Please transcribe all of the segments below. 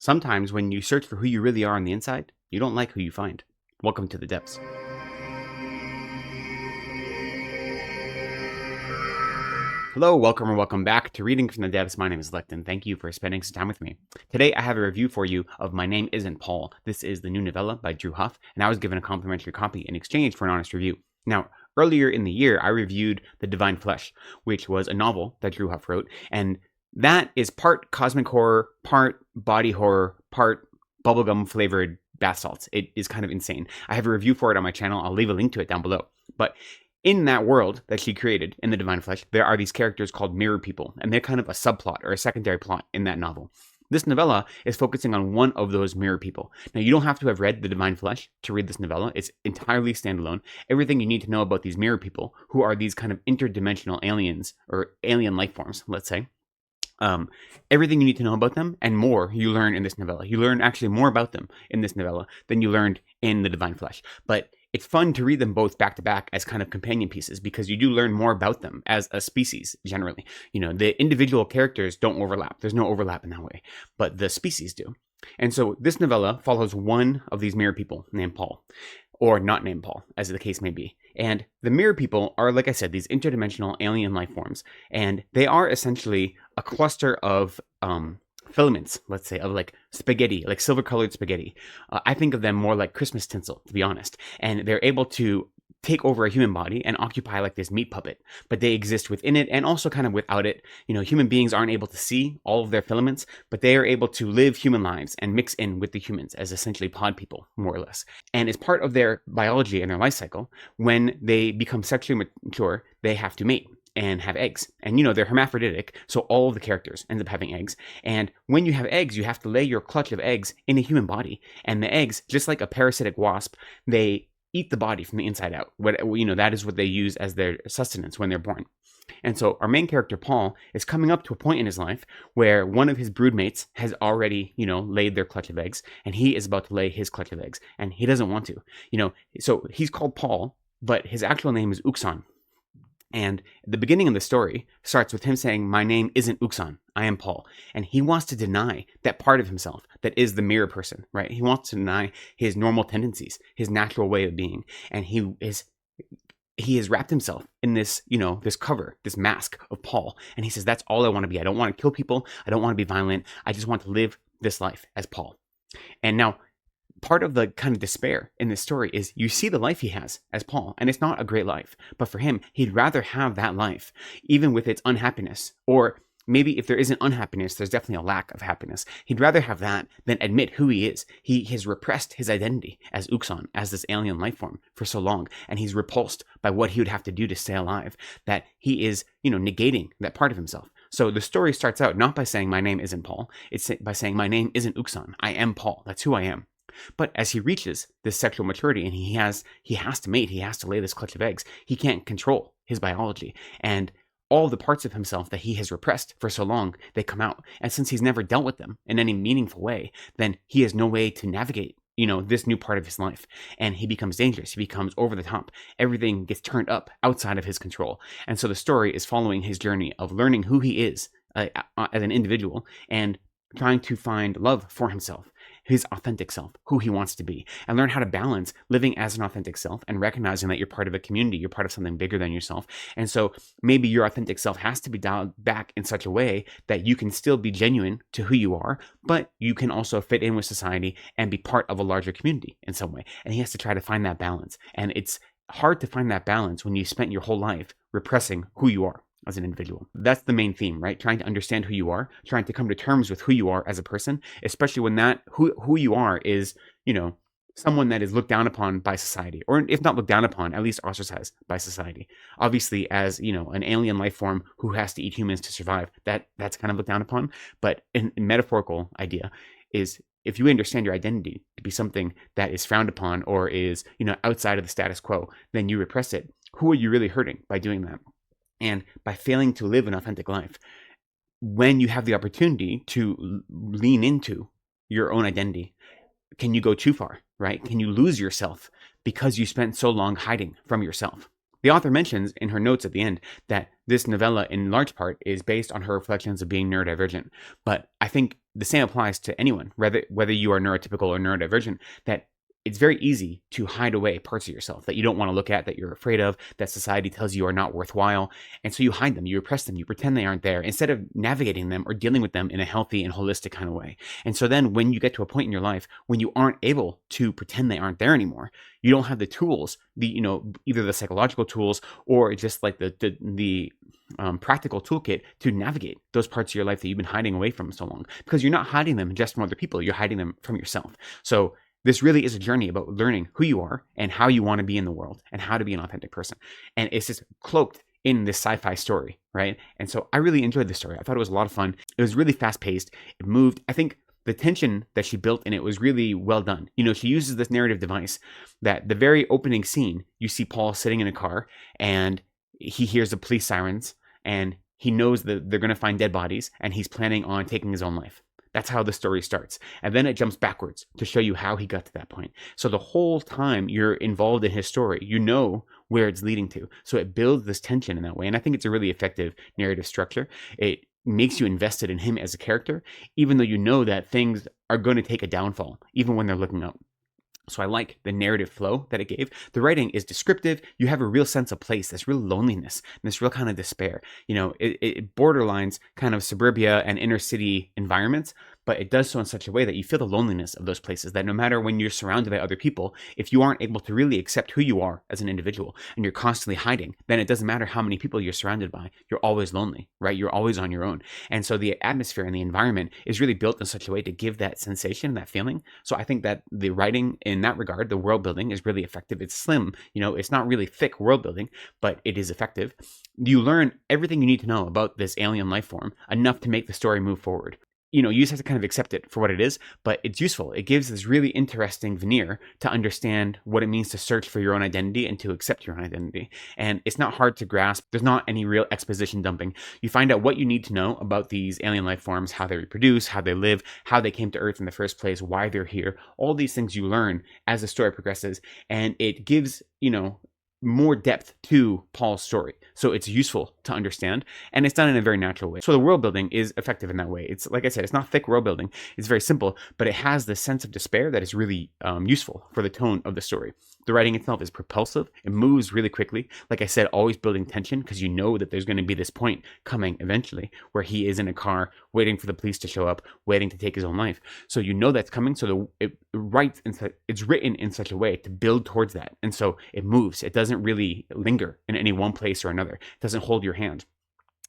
Sometimes when you search for who you really are on the inside, you don't like who you find. Welcome to the depths. Hello, welcome or welcome back to Reading from the Depths. My name is Lecton. Thank you for spending some time with me. Today I have a review for you of My Name Isn't Paul. This is the new novella by Drew Huff, and I was given a complimentary copy in exchange for an honest review. Now, earlier in the year, I reviewed The Divine Flesh, which was a novel that Drew Huff wrote, and that is part cosmic horror, part body horror, part bubblegum flavored bath salts. It is kind of insane. I have a review for it on my channel. I'll leave a link to it down below. But in that world that she created in The Divine Flesh, there are these characters called mirror people, and they're kind of a subplot or a secondary plot in that novel. This novella is focusing on one of those mirror people. Now, you don't have to have read The Divine Flesh to read this novella. It's entirely standalone. Everything you need to know about these mirror people, who are these kind of interdimensional aliens, or alien life forms, let's say. Everything you need to know about them and more you learn in this novella. You learn actually more about them in this novella than you learned in The Divine Flesh. But it's fun to read them both back to back as kind of companion pieces because you do learn more about them as a species generally. You know, the individual characters don't overlap. There's no overlap in that way, but the species do. And so this novella follows one of these mirror people named Paul, or not named Paul, as the case may be. And the mirror people are, like I said, these interdimensional alien life forms, and they are essentially a cluster of filaments, let's say, of like spaghetti, like silver-colored spaghetti. I think of them more like Christmas tinsel, to be honest. And they're able to take over a human body and occupy like this meat puppet, but they exist within it and also kind of without it. You know, human beings aren't able to see all of their filaments, but they are able to live human lives and mix in with the humans as essentially pod people, more or less. And as part of their biology and their life cycle, when they become sexually mature, they have to mate and have eggs. And you know, they're hermaphroditic, so all of the characters end up having eggs. And when you have eggs, you have to lay your clutch of eggs in a human body. And the eggs, just like a parasitic wasp, they eat the body from the inside out. You know, that is what they use as their sustenance when they're born. And so our main character, Paul, is coming up to a point in his life where one of his broodmates has already, you know, laid their clutch of eggs, and he is about to lay his clutch of eggs, and he doesn't want to. You know, so he's called Paul, but his actual name is Uxan. And the beginning of the story starts with him saying, "My name isn't Uxan, I am Paul." And he wants to deny that part of himself that is the mirror person, right? He wants to deny his normal tendencies, his natural way of being. And he has wrapped himself in this, you know, this cover, this mask of Paul. And he says, that's all I want to be. I don't want to kill people. I don't want to be violent. I just want to live this life as Paul. And now, part of the kind of despair in this story is you see the life he has as Paul, and it's not a great life. But for him, he'd rather have that life, even with its unhappiness. Or maybe if there isn't unhappiness, there's definitely a lack of happiness. He'd rather have that than admit who he is. He has repressed his identity as Uxan, as this alien life form, for so long, and he's repulsed by what he would have to do to stay alive, that he is, you know, negating that part of himself. So the story starts out not by saying, "My name isn't Paul." It's by saying, "My name isn't Uxan. I am Paul. That's who I am." But as he reaches this sexual maturity and he has to mate, he has to lay this clutch of eggs, he can't control his biology. And all the parts of himself that he has repressed for so long, they come out. And since he's never dealt with them in any meaningful way, then he has no way to navigate, you know, this new part of his life. And he becomes dangerous. He becomes over the top. Everything gets turned up outside of his control. And so the story is following his journey of learning who he is as an individual and trying to find love for himself, his authentic self, who he wants to be, and learn how to balance living as an authentic self and recognizing that you're part of a community, you're part of something bigger than yourself. And so maybe your authentic self has to be dialed back in such a way that you can still be genuine to who you are, but you can also fit in with society and be part of a larger community in some way. And he has to try to find that balance. And it's hard to find that balance when you spent your whole life repressing who you are as an individual. That's the main theme, right? Trying to understand who you are, trying to come to terms with who you are as a person, especially when that who you are is, you know, someone that is looked down upon by society, or if not looked down upon, at least ostracized by society. Obviously, as, you know, an alien life form who has to eat humans to survive, that's kind of looked down upon. But a metaphorical idea is, if you understand your identity to be something that is frowned upon or is, you know, outside of the status quo, then you repress it. Who are you really hurting by doing that? And by failing to live an authentic life, when you have the opportunity to lean into your own identity, can you go too far, right? Can you lose yourself because you spent so long hiding from yourself? The author mentions in her notes at the end that this novella, in large part, is based on her reflections of being neurodivergent. But I think the same applies to anyone, whether you are neurotypical or neurodivergent, that it's very easy to hide away parts of yourself that you don't want to look at, that you're afraid of, that society tells you are not worthwhile. And so you hide them, you repress them, you pretend they aren't there instead of navigating them or dealing with them in a healthy and holistic kind of way. And so then when you get to a point in your life when you aren't able to pretend they aren't there anymore, you don't have the tools, either the psychological tools or just like the practical toolkit to navigate those parts of your life that you've been hiding away from so long, because you're not hiding them just from other people, you're hiding them from yourself. So this really is a journey about learning who you are and how you want to be in the world and how to be an authentic person. And it's just cloaked in this sci-fi story, right? And so I really enjoyed this story. I thought it was a lot of fun. It was really fast-paced. It moved. I think the tension that she built in it was really well done. She uses this narrative device that the very opening scene, you see Paul sitting in a car and he hears the police sirens and he knows that they're going to find dead bodies and he's planning on taking his own life. That's how the story starts. And then it jumps backwards to show you how he got to that point. So the whole time you're involved in his story, you know where it's leading to. So it builds this tension in that way. And I think it's a really effective narrative structure. It makes you invested in him as a character, even though you know that things are going to take a downfall, even when they're looking up. So I like the narrative flow that it gave. The writing is descriptive. You have a real sense of place, this real loneliness, and this real kind of despair. It borderlines kind of suburbia and inner city environments, but it does so in such a way that you feel the loneliness of those places, that no matter when you're surrounded by other people, if you aren't able to really accept who you are as an individual and you're constantly hiding, then it doesn't matter how many people you're surrounded by. You're always lonely, right? You're always on your own. And so the atmosphere and the environment is really built in such a way to give that sensation, that feeling. So I think that the writing in that regard, the world building is really effective. It's slim, it's not really thick world building, but it is effective. You learn everything you need to know about this alien life form, enough to make the story move forward. You just have to kind of accept it for what it is, but it's useful. It gives this really interesting veneer to understand what it means to search for your own identity and to accept your own identity. And it's not hard to grasp. There's not any real exposition dumping. You find out what you need to know about these alien life forms, how they reproduce, how they live, how they came to Earth in the first place, why they're here. All these things you learn as the story progresses, and it gives, more depth to Paul's story. So it's useful to understand, and it's done in a very natural way. So the world building is effective in that way. It's, like I said, it's not thick world building. It's very simple, but it has this sense of despair that is really useful for the tone of the story. The writing itself is propulsive. It moves really quickly. Like I said, always building tension, because you know that there's going to be this point coming eventually where he is in a car waiting for the police to show up, waiting to take his own life. So you know that's coming. So it's written in such a way to build towards that. And so it moves. It doesn't really linger in any one place or another. It doesn't hold your hand.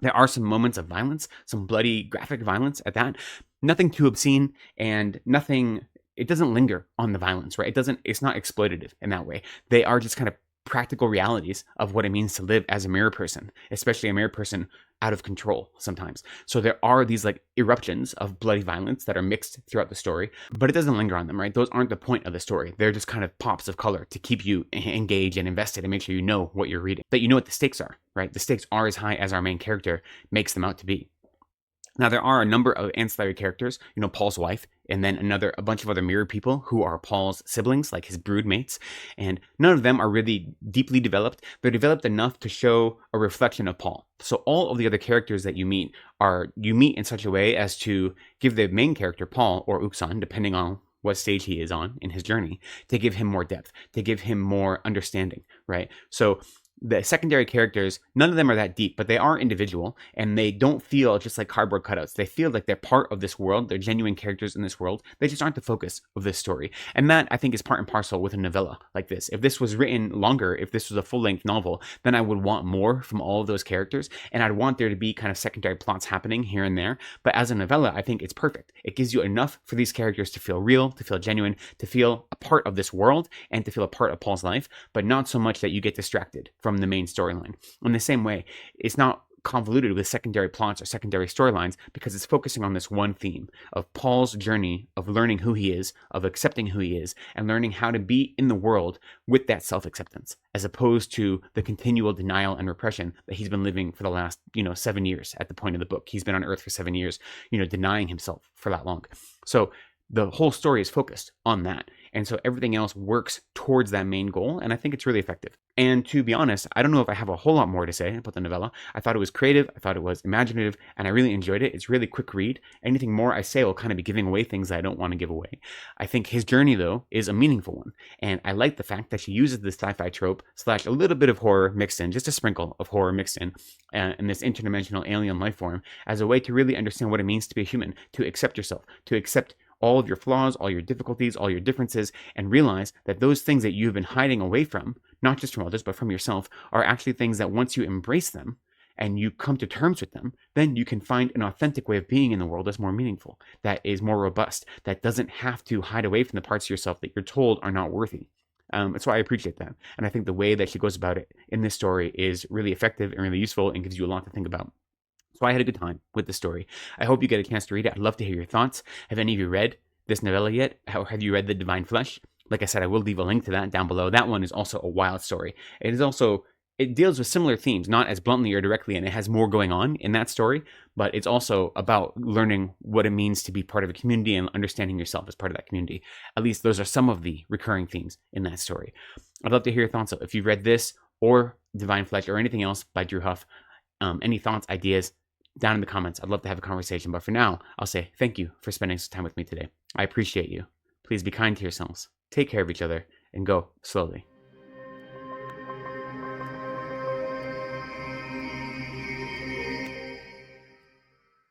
There are some moments of violence, some bloody graphic violence at that. Nothing too obscene and nothing. It doesn't linger on the violence, right? It's not exploitative in that way. They are just kind of practical realities of what it means to live as a mirror person, especially a mirror person out of control sometimes. So there are these like eruptions of bloody violence that are mixed throughout the story, but it doesn't linger on them, right? Those aren't the point of the story. They're just kind of pops of color to keep you engaged and invested and make sure you know what you're reading, that you know what the stakes are, right? The stakes are as high as our main character makes them out to be. Now, there are a number of ancillary characters, Paul's wife, and then a bunch of other mirror people who are Paul's siblings, like his brood mates, and none of them are really deeply developed. They're developed enough to show a reflection of Paul. So all of the other characters that you meet in such a way as to give the main character, Paul, or Uxan, depending on what stage he is on in his journey, to give him more depth, to give him more understanding, right? So the secondary characters, none of them are that deep, but they are individual, and they don't feel just like cardboard cutouts. They feel like they're part of this world. They're genuine characters in this world. They just aren't the focus of this story. And that, I think, is part and parcel with a novella like this. If this was written longer, if this was a full-length novel, then I would want more from all of those characters, and I'd want there to be kind of secondary plots happening here and there. But as a novella, I think it's perfect. It gives you enough for these characters to feel real, to feel genuine, to feel a part of this world, and to feel a part of Paul's life, but not so much that you get distracted from the main storyline. In the same way, it's not convoluted with secondary plots or secondary storylines because it's focusing on this one theme of Paul's journey of learning who he is, of accepting who he is, and learning how to be in the world with that self-acceptance, as opposed to the continual denial and repression that he's been living for the last, 7 years at the point of the book. He's been on Earth for 7 years, denying himself for that long. So the whole story is focused on that. And so everything else works towards that main goal. And I think it's really effective. And to be honest, I don't know if I have a whole lot more to say about the novella. I thought it was creative. I thought it was imaginative, and I really enjoyed it. It's really quick read. Anything more I say will kind of be giving away things that I don't want to give away. I think his journey, though, is a meaningful one. And I like the fact that she uses this sci-fi trope / a little bit of horror mixed in, just a sprinkle of horror mixed in this interdimensional alien life form as a way to really understand what it means to be a human, to accept yourself, to accept all of your flaws, all your difficulties, all your differences, and realize that those things that you've been hiding away from, not just from others, but from yourself, are actually things that once you embrace them and you come to terms with them, then you can find an authentic way of being in the world that's more meaningful, that is more robust, that doesn't have to hide away from the parts of yourself that you're told are not worthy. That's why I appreciate that. And I think the way that she goes about it in this story is really effective and really useful and gives you a lot to think about. So I had a good time with the story. I hope you get a chance to read it. I'd love to hear your thoughts. Have any of you read this novella yet? Or have you read The Divine Flesh? Like I said, I will leave a link to that down below. That one is also a wild story. It deals with similar themes, not as bluntly or directly, and it has more going on in that story, but it's also about learning what it means to be part of a community and understanding yourself as part of that community. At least those are some of the recurring themes in that story. I'd love to hear your thoughts. If you've read this or Divine Flesh or anything else by Drew Huff, any thoughts, ideas, down in the comments. I'd love to have a conversation. But for now, I'll say thank you for spending some time with me today. I appreciate you. Please be kind to yourselves. Take care of each other and go slowly.